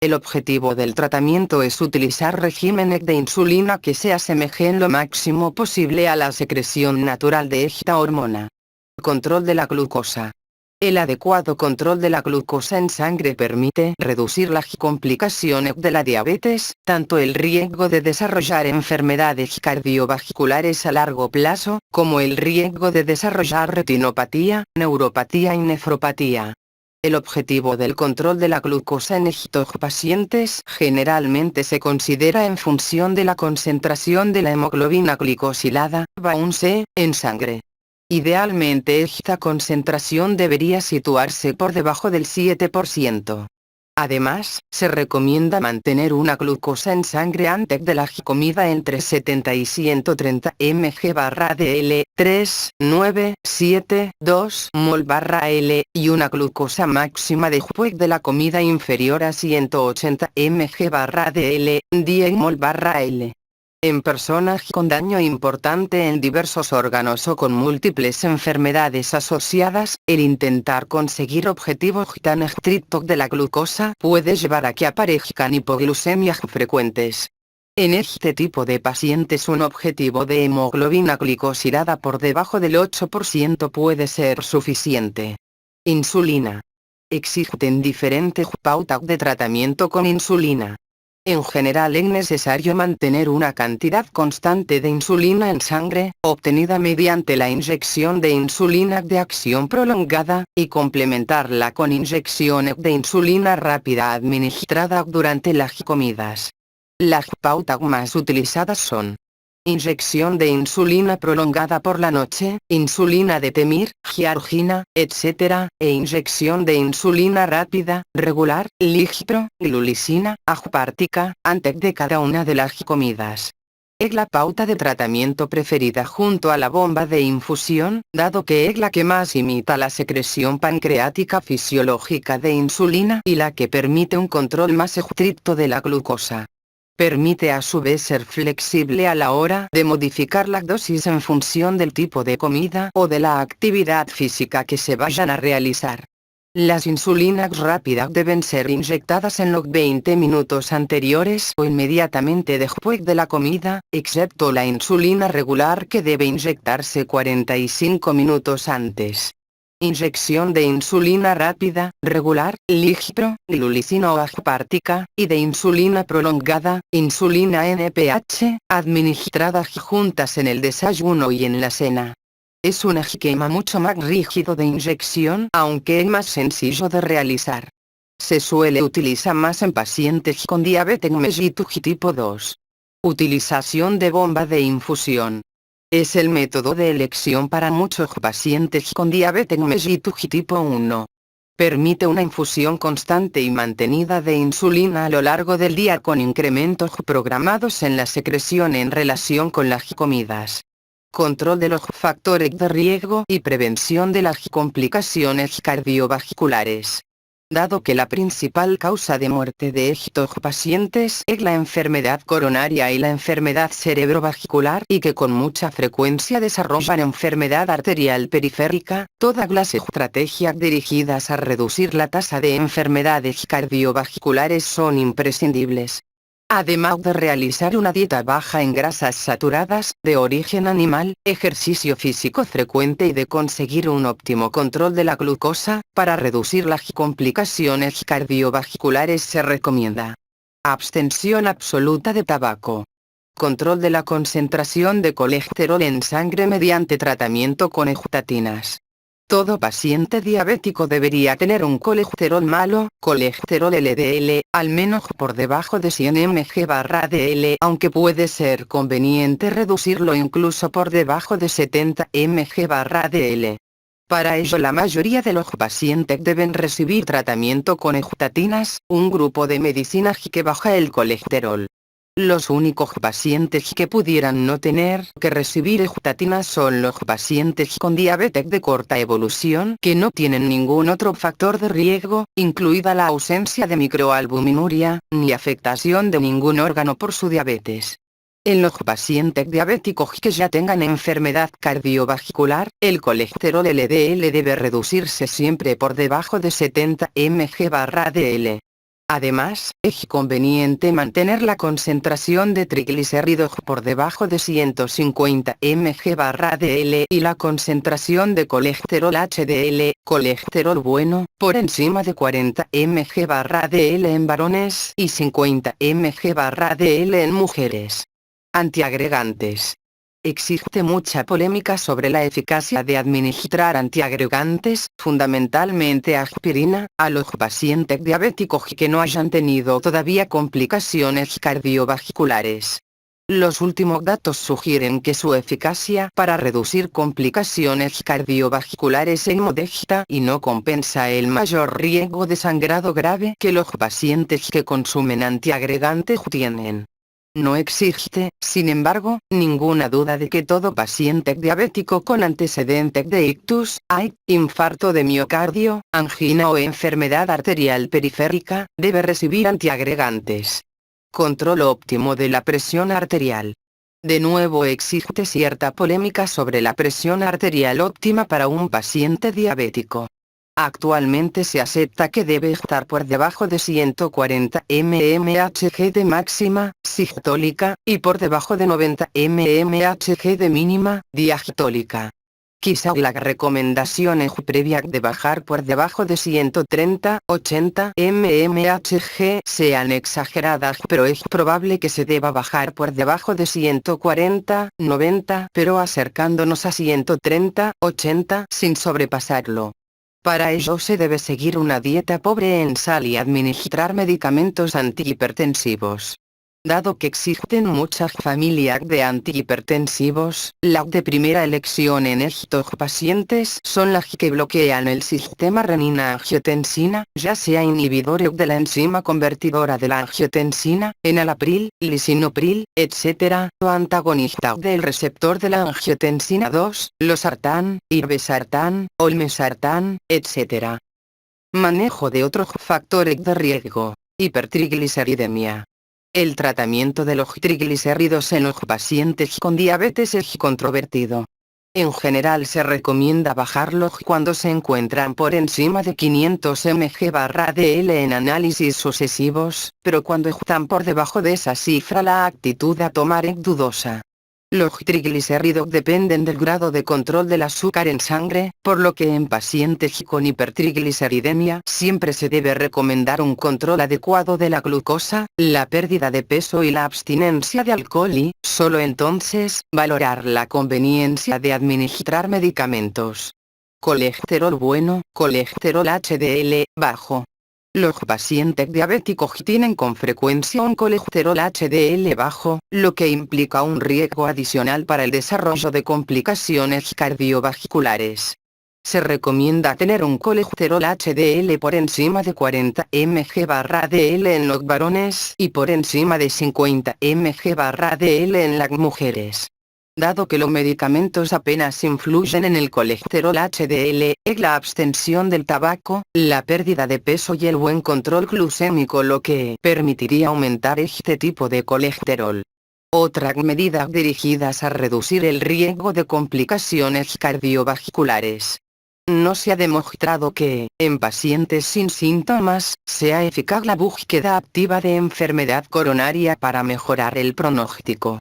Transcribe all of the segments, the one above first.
El objetivo del tratamiento es utilizar regímenes de insulina que se asemejen lo máximo posible a la secreción natural de esta hormona. Control de la glucosa. El adecuado control de la glucosa en sangre permite reducir las complicaciones de la diabetes, tanto el riesgo de desarrollar enfermedades cardiovasculares a largo plazo, como el riesgo de desarrollar retinopatía, neuropatía y nefropatía. El objetivo del control de la glucosa en estos pacientes generalmente se considera en función de la concentración de la hemoglobina glicosilada, B1C, en sangre. Idealmente esta concentración debería situarse por debajo del 7%. Además, se recomienda mantener una glucosa en sangre antes de la comida entre 70 y 130 mg/dl, 3, 9, 7, 2 mol/L, y una glucosa máxima después de la comida inferior a 180 mg/dl, 10 mol/L. En personas con daño importante en diversos órganos o con múltiples enfermedades asociadas, el intentar conseguir objetivos tan estrictos de la glucosa puede llevar a que aparezcan hipoglucemias frecuentes. En este tipo de pacientes un objetivo de hemoglobina glicosilada por debajo del 8% puede ser suficiente. Insulina. Existen diferentes pautas de tratamiento con insulina. En general es necesario mantener una cantidad constante de insulina en sangre, obtenida mediante la inyección de insulina de acción prolongada, y complementarla con inyecciones de insulina rápida administrada durante las comidas. Las pautas más utilizadas son: inyección de insulina prolongada por la noche, insulina de Temir, Giargina, etc., e inyección de insulina rápida, regular, Ligipro, glulicina, aspartica, antes de cada una de las comidas. Es la pauta de tratamiento preferida junto a la bomba de infusión, dado que es la que más imita la secreción pancreática fisiológica de insulina y la que permite un control más estricto de la glucosa. Permite a su vez ser flexible a la hora de modificar la dosis en función del tipo de comida o de la actividad física que se vayan a realizar. Las insulinas rápidas deben ser inyectadas en los 20 minutos anteriores o inmediatamente después de la comida, excepto la insulina regular que debe inyectarse 45 minutos antes. Inyección de insulina rápida, regular, Ligipro, glulicina o aspartica, y de insulina prolongada, insulina NPH, administradas juntas en el desayuno y en la cena. Es un esquema mucho más rígido de inyección, aunque es más sencillo de realizar. Se suele utilizar más en pacientes con diabetes mellitus tipo 2. Utilización de bomba de infusión. Es el método de elección para muchos pacientes con diabetes mellitus tipo 1. Permite una infusión constante y mantenida de insulina a lo largo del día con incrementos programados en la secreción en relación con las comidas. Control de los factores de riesgo y prevención de las complicaciones cardiovasculares. Dado que la principal causa de muerte de estos pacientes es la enfermedad coronaria y la enfermedad cerebrovascular y que con mucha frecuencia desarrollan enfermedad arterial periférica, todas las estrategias dirigidas a reducir la tasa de enfermedades cardiovasculares son imprescindibles. Además de realizar una dieta baja en grasas saturadas, de origen animal, ejercicio físico frecuente y de conseguir un óptimo control de la glucosa, para reducir las complicaciones cardiovasculares se recomienda: abstención absoluta de tabaco. Control de la concentración de colesterol en sangre mediante tratamiento con estatinas. Todo paciente diabético debería tener un colesterol malo, colesterol LDL, al menos por debajo de 100 mg/dl, aunque puede ser conveniente reducirlo incluso por debajo de 70 mg/dl. Para ello la mayoría de los pacientes deben recibir tratamiento con estatinas, un grupo de medicinas que baja el colesterol. Los únicos pacientes que pudieran no tener que recibir estatinas son los pacientes con diabetes de corta evolución que no tienen ningún otro factor de riesgo, incluida la ausencia de microalbuminuria, ni afectación de ningún órgano por su diabetes. En los pacientes diabéticos que ya tengan enfermedad cardiovascular, el colesterol LDL debe reducirse siempre por debajo de 70 mg/dl. Además, es conveniente mantener la concentración de triglicéridos por debajo de 150 mg/dl y la concentración de colesterol HDL, colesterol bueno, por encima de 40 mg/dl en varones y 50 mg/dl en mujeres. Antiagregantes. Existe mucha polémica sobre la eficacia de administrar antiagregantes, fundamentalmente aspirina, a los pacientes diabéticos que no hayan tenido todavía complicaciones cardiovasculares. Los últimos datos sugieren que su eficacia para reducir complicaciones cardiovasculares es modesta y no compensa el mayor riesgo de sangrado grave que los pacientes que consumen antiagregantes tienen. No existe, sin embargo, ninguna duda de que todo paciente diabético con antecedentes de ictus, AIT, infarto de miocardio, angina o enfermedad arterial periférica, debe recibir antiagregantes. Control óptimo de la presión arterial. De nuevo existe cierta polémica sobre la presión arterial óptima para un paciente diabético. Actualmente se acepta que debe estar por debajo de 140 mmHg de máxima, sistólica, y por debajo de 90 mmHg de mínima, diastólica. Quizá la recomendación previa de bajar por debajo de 130-80 mmHg sean exageradas, pero es probable que se deba bajar por debajo de 140-90, pero acercándonos a 130-80 sin sobrepasarlo. Para ello se debe seguir una dieta pobre en sal y administrar medicamentos antihipertensivos. Dado que existen muchas familias de antihipertensivos, las de primera elección en estos pacientes son las que bloquean el sistema renina-angiotensina, ya sea inhibidores de la enzima convertidora de la angiotensina, enalapril, lisinopril, etc., o antagonistas del receptor de la angiotensina 2, losartán, irbesartán, olmesartán, etc. Manejo de otros factores de riesgo. Hipertrigliceridemia. El tratamiento de los triglicéridos en los pacientes con diabetes es controvertido. En general se recomienda bajarlos cuando se encuentran por encima de 500 mg/dl en análisis sucesivos, pero cuando están por debajo de esa cifra la actitud a tomar es dudosa. Los triglicéridos dependen del grado de control del azúcar en sangre, por lo que en pacientes con hipertrigliceridemia siempre se debe recomendar un control adecuado de la glucosa, la pérdida de peso y la abstinencia de alcohol y, solo entonces, valorar la conveniencia de administrar medicamentos. Colesterol bueno, colesterol HDL, bajo. Los pacientes diabéticos tienen con frecuencia un colesterol HDL bajo, lo que implica un riesgo adicional para el desarrollo de complicaciones cardiovasculares. Se recomienda tener un colesterol HDL por encima de 40 mg/dl en los varones y por encima de 50 mg/dl en las mujeres. Dado que los medicamentos apenas influyen en el colesterol HDL, es la abstención del tabaco, la pérdida de peso y el buen control glucémico lo que permitiría aumentar este tipo de colesterol. Otras medidas dirigidas a reducir el riesgo de complicaciones cardiovasculares. No se ha demostrado que, en pacientes sin síntomas, sea eficaz la búsqueda activa de enfermedad coronaria para mejorar el pronóstico.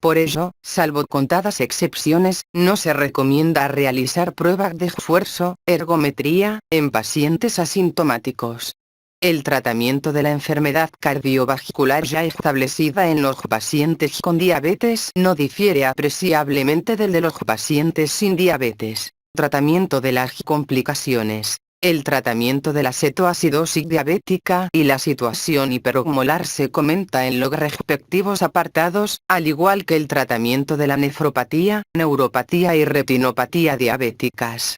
Por ello, salvo contadas excepciones, no se recomienda realizar pruebas de esfuerzo, ergometría, en pacientes asintomáticos. El tratamiento de la enfermedad cardiovascular ya establecida en los pacientes con diabetes no difiere apreciablemente del de los pacientes sin diabetes. Tratamiento de las complicaciones. El tratamiento de la cetoacidosis diabética y la situación hiperosmolar se comenta en los respectivos apartados, al igual que el tratamiento de la nefropatía, neuropatía y retinopatía diabéticas.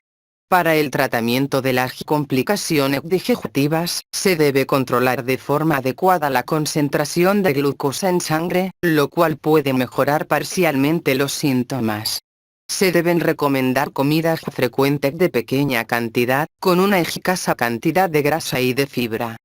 Para el tratamiento de las complicaciones digestivas, se debe controlar de forma adecuada la concentración de glucosa en sangre, lo cual puede mejorar parcialmente los síntomas. Se deben recomendar comidas frecuentes de pequeña cantidad, con una escasa cantidad de grasa y de fibra.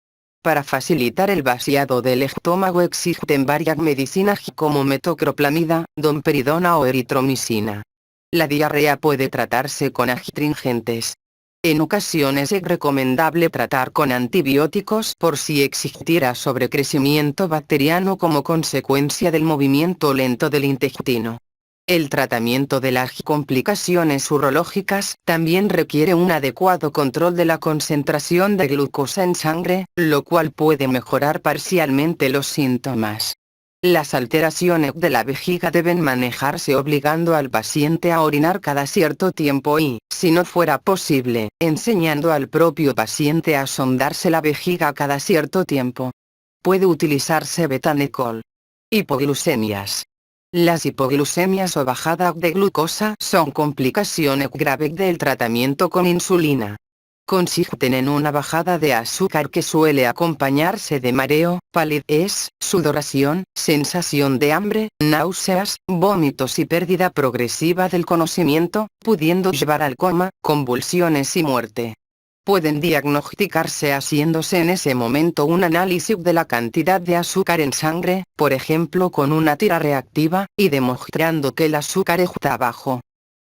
Para facilitar el vaciado del estómago existen varias medicinas como metoclopramida, domperidona o eritromicina. La diarrea puede tratarse con astringentes. En ocasiones es recomendable tratar con antibióticos por si existiera sobrecrecimiento bacteriano como consecuencia del movimiento lento del intestino. El tratamiento de las complicaciones urológicas también requiere un adecuado control de la concentración de glucosa en sangre, lo cual puede mejorar parcialmente los síntomas. Las alteraciones de la vejiga deben manejarse obligando al paciente a orinar cada cierto tiempo y, si no fuera posible, enseñando al propio paciente a sondarse la vejiga cada cierto tiempo. Puede utilizarse betanecol. Hipoglucemias. Las hipoglucemias o bajada de glucosa son complicaciones graves del tratamiento con insulina. Consisten en una bajada de azúcar que suele acompañarse de mareo, palidez, sudoración, sensación de hambre, náuseas, vómitos y pérdida progresiva del conocimiento, pudiendo llevar al coma, convulsiones y muerte. Pueden diagnosticarse haciéndose en ese momento un análisis de la cantidad de azúcar en sangre, por ejemplo con una tira reactiva, y demostrando que el azúcar está bajo.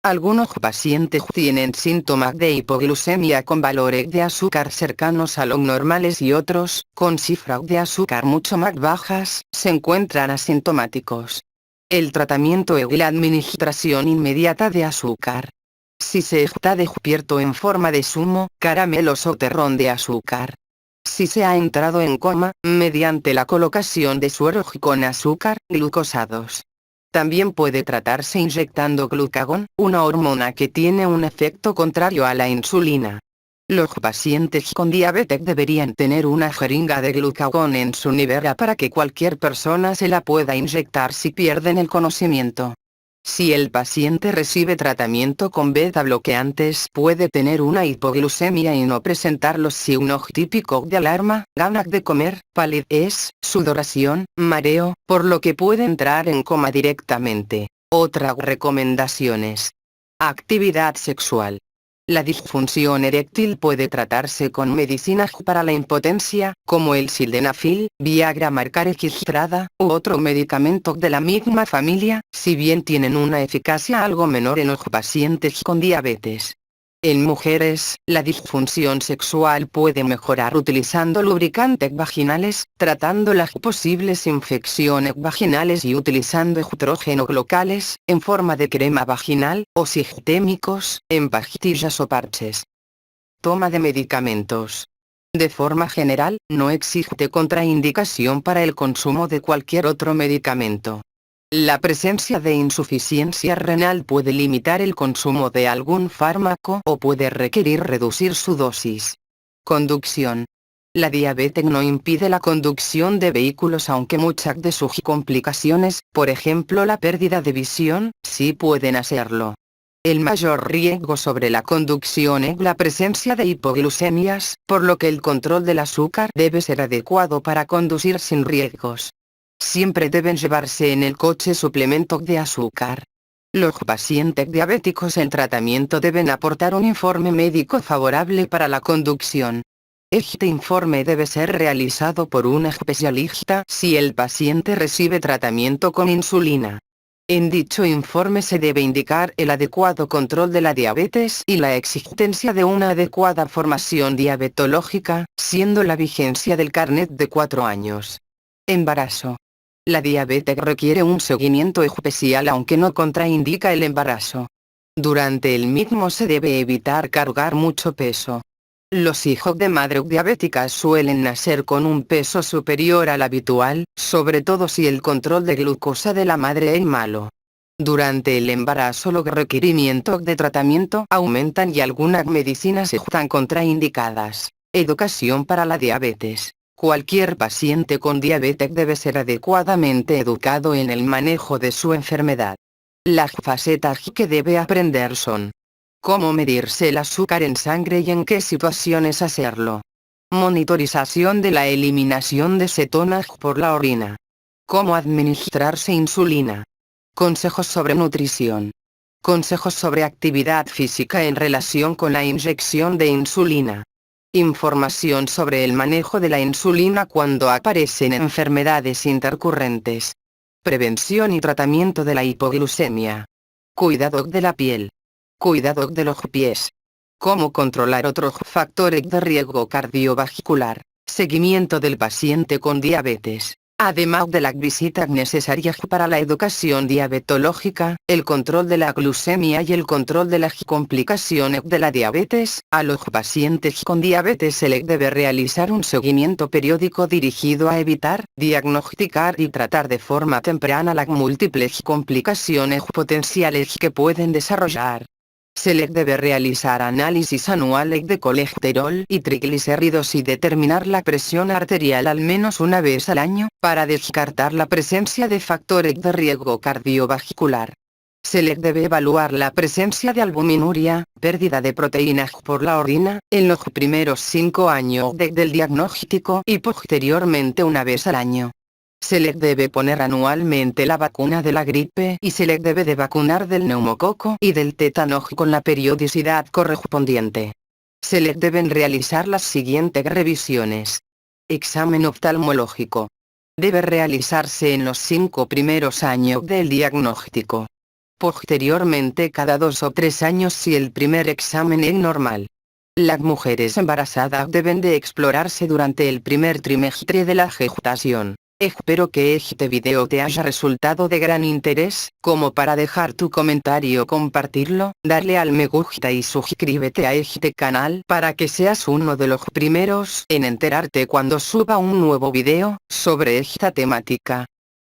Algunos pacientes tienen síntomas de hipoglucemia con valores de azúcar cercanos a los normales y otros, con cifras de azúcar mucho más bajas, se encuentran asintomáticos. El tratamiento es la administración inmediata de azúcar. Si se está despierto en forma de zumo, caramelos o terrón de azúcar. Si se ha entrado en coma, mediante la colocación de sueros con azúcar, glucosados. También puede tratarse inyectando glucagón, una hormona que tiene un efecto contrario a la insulina. Los pacientes con diabetes deberían tener una jeringa de glucagón en su nevera para que cualquier persona se la pueda inyectar si pierden el conocimiento. Si el paciente recibe tratamiento con beta bloqueantes, puede tener una hipoglucemia y no presentar los signos típicos de alarma, ganas de comer, palidez, sudoración, mareo, por lo que puede entrar en coma directamente. Otras recomendaciones. Actividad sexual. La disfunción eréctil puede tratarse con medicinas para la impotencia, como el sildenafil, Viagra marca registrada, u otro medicamento de la misma familia, si bien tienen una eficacia algo menor en los pacientes con diabetes. En mujeres, la disfunción sexual puede mejorar utilizando lubricantes vaginales, tratando las posibles infecciones vaginales y utilizando estrógenos locales, en forma de crema vaginal, o sistémicos, en pastillas o parches. Toma de medicamentos. De forma general, no existe contraindicación para el consumo de cualquier otro medicamento. La presencia de insuficiencia renal puede limitar el consumo de algún fármaco o puede requerir reducir su dosis. Conducción. La diabetes no impide la conducción de vehículos, aunque muchas de sus complicaciones, por ejemplo la pérdida de visión, sí pueden hacerlo. El mayor riesgo sobre la conducción es la presencia de hipoglucemias, por lo que el control del azúcar debe ser adecuado para conducir sin riesgos. Siempre deben llevarse en el coche suplementos de azúcar. Los pacientes diabéticos en tratamiento deben aportar un informe médico favorable para la conducción. Este informe debe ser realizado por un especialista si el paciente recibe tratamiento con insulina. En dicho informe se debe indicar el adecuado control de la diabetes y la existencia de una adecuada formación diabetológica, siendo la vigencia del carnet de 4 años. Embarazo. La diabetes requiere un seguimiento especial aunque no contraindica el embarazo. Durante el mismo se debe evitar cargar mucho peso. Los hijos de madres diabéticas suelen nacer con un peso superior al habitual, sobre todo si el control de glucosa de la madre es malo. Durante el embarazo los requerimientos de tratamiento aumentan y algunas medicinas están contraindicadas. Educación para la diabetes. Cualquier paciente con diabetes debe ser adecuadamente educado en el manejo de su enfermedad. Las facetas que debe aprender son: cómo medirse el azúcar en sangre y en qué situaciones hacerlo. Monitorización de la eliminación de cetonas por la orina. Cómo administrarse insulina. Consejos sobre nutrición. Consejos sobre actividad física en relación con la inyección de insulina. Información sobre el manejo de la insulina cuando aparecen enfermedades intercurrentes. Prevención y tratamiento de la hipoglucemia. Cuidado de la piel. Cuidado de los pies. Cómo controlar otros factores de riesgo cardiovascular. Seguimiento del paciente con diabetes. Además de las visitas necesarias para la educación diabetológica, el control de la glucemia y el control de las complicaciones de la diabetes, a los pacientes con diabetes se les debe realizar un seguimiento periódico dirigido a evitar, diagnosticar y tratar de forma temprana las múltiples complicaciones potenciales que pueden desarrollar. Se les debe realizar análisis anuales de colesterol y triglicéridos y determinar la presión arterial al menos una vez al año, para descartar la presencia de factores de riesgo cardiovascular. Se les debe evaluar la presencia de albuminuria, pérdida de proteínas por la orina, en los primeros 5 años desde el diagnóstico y posteriormente una vez al año. Se les debe poner anualmente la vacuna de la gripe y se les debe de vacunar del neumococo y del tétano con la periodicidad correspondiente. Se les deben realizar las siguientes revisiones. Examen oftalmológico. Debe realizarse en los 5 primeros años del diagnóstico. Posteriormente cada 2 o 3 años si el primer examen es normal. Las mujeres embarazadas deben de explorarse durante el primer trimestre de la gestación. Espero que este video te haya resultado de gran interés, como para dejar tu comentario, compartirlo, darle al me gusta y suscríbete a este canal para que seas uno de los primeros en enterarte cuando suba un nuevo video sobre esta temática.